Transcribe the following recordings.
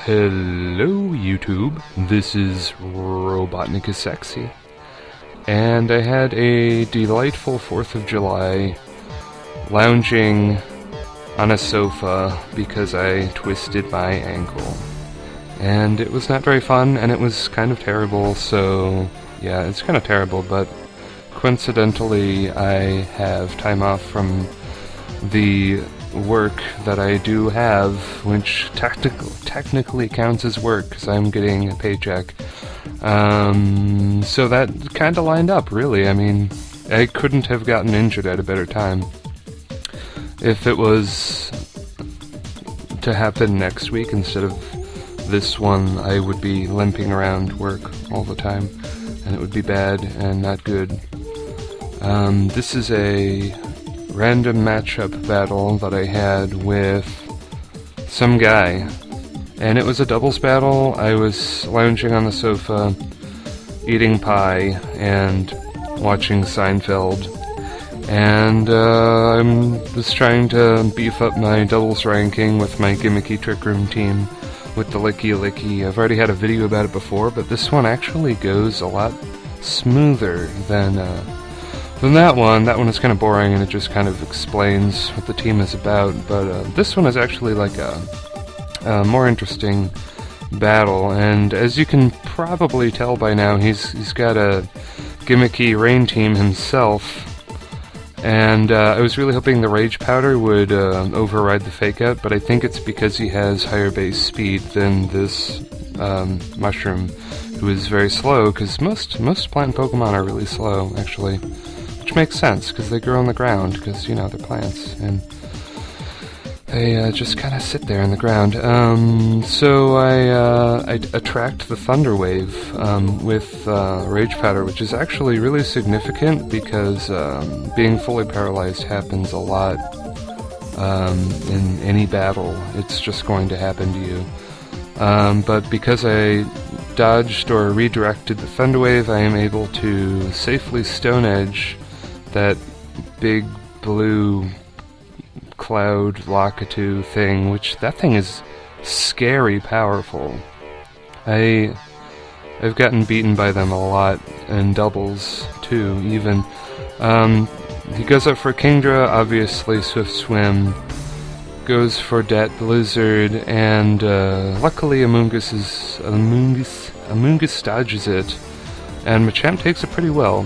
Hello YouTube, this is RobotnikIsSexy, and I had a delightful 4th of July lounging on a sofa because I twisted my ankle. And it was not very fun, and it was kind of terrible, so yeah, it's kind of terrible, but coincidentally I have time off from the work that I do have, which technically counts as work because I'm getting a paycheck. So that kind of lined up, really. I mean, I couldn't have gotten injured at a better time. If it was to happen next week instead of this one, I would be limping around work all the time, and it would be bad and not good. This is a random matchup battle that I had with some guy, and it was a doubles battle. I was lounging on the sofa, eating pie, and watching Seinfeld, and I was trying to beef up my doubles ranking with my gimmicky Trick Room team with the Licky Licky. I've already had a video about it before, but this one actually goes a lot smoother than that one. That one is kind of boring, and it just kind of explains what the team is about, but this one is actually like a more interesting battle, and as you can probably tell by now, he's got a gimmicky rain team himself, and I was really hoping the Rage Powder would override the Fake Out, but I think it's because he has higher base speed than this Mushroom, who is very slow, because most plant Pokemon are really slow, actually. Which makes sense, because they grow on the ground, because, you know, they're plants, and they just kind of sit there in the ground. So I attract the Thunder Wave with Rage Powder, which is actually really significant, because being fully paralyzed happens a lot in any battle. It's just going to happen to you. But because I dodged or redirected the Thunder Wave, I am able to safely Stone Edge that big blue cloud Lakitu thing, which that thing is scary powerful. I've gotten beaten by them a lot, in doubles too, even. He goes up for Kingdra, obviously Swift Swim, goes for Det Blizzard, and luckily Amoonguss dodges it, and Machamp takes it pretty well.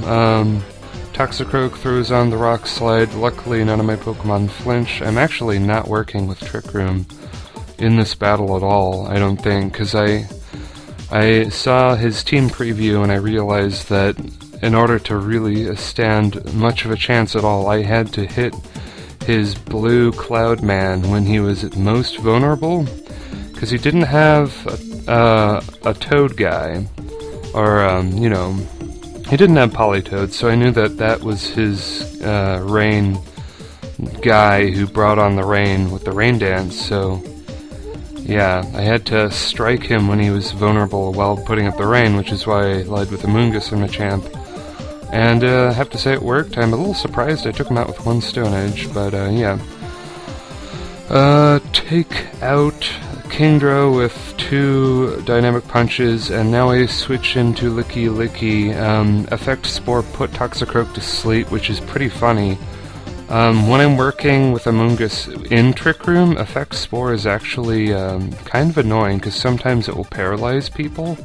Toxicroak throws on the Rock Slide. Luckily, none of my Pokemon flinch. I'm actually not working with Trick Room in this battle at all, I don't think, because I saw his team preview and I realized that in order to really stand much of a chance at all, I had to hit his blue Cloud Man when he was at most vulnerable, because he didn't have a Toad guy, or, you know, he didn't have Politoed, so I knew that that was his rain guy who brought on the rain with the rain dance, so yeah, I had to strike him when he was vulnerable while putting up the rain, which is why I led with Amoonguss and Machamp. And I have to say it worked. I'm a little surprised I took him out with one Stone Edge, but yeah. Take out Kingdra with 2 Dynamic Punches, and now I switch into Licky Licky. Effect Spore put Toxicroak to sleep, which is pretty funny. When I'm working with Amoonguss in Trick Room, Effect Spore is actually kind of annoying, because sometimes it will paralyze people,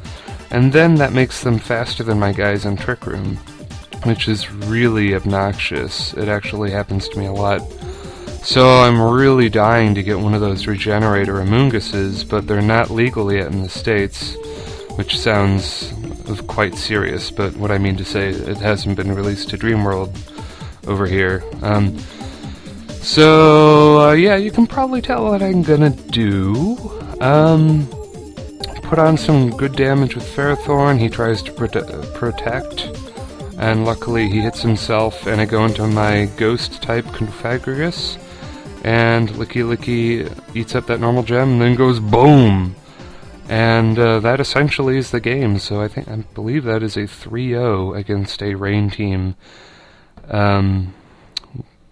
and then that makes them faster than my guys in Trick Room, which is really obnoxious. It actually happens to me a lot. So I'm really dying to get one of those Regenerator Amoongusses, but they're not legal yet in the States, which sounds quite serious, but what I mean to say, it hasn't been released to Dreamworld over here. Yeah, you can probably tell what I'm gonna do. Put on some good damage with Ferrothorn. He tries to protect, and luckily he hits himself, and I go into my Ghost-type Confagus, and Licky Licky eats up that normal gem, and then goes boom! And that essentially is the game, so I believe that is a 3-0 against a rain team,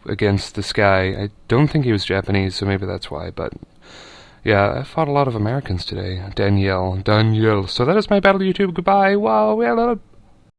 against this guy. I don't think he was Japanese, so maybe that's why, but Yeah, I fought a lot of Americans today. Daniele. So that is my battle, YouTube. Goodbye. Wow,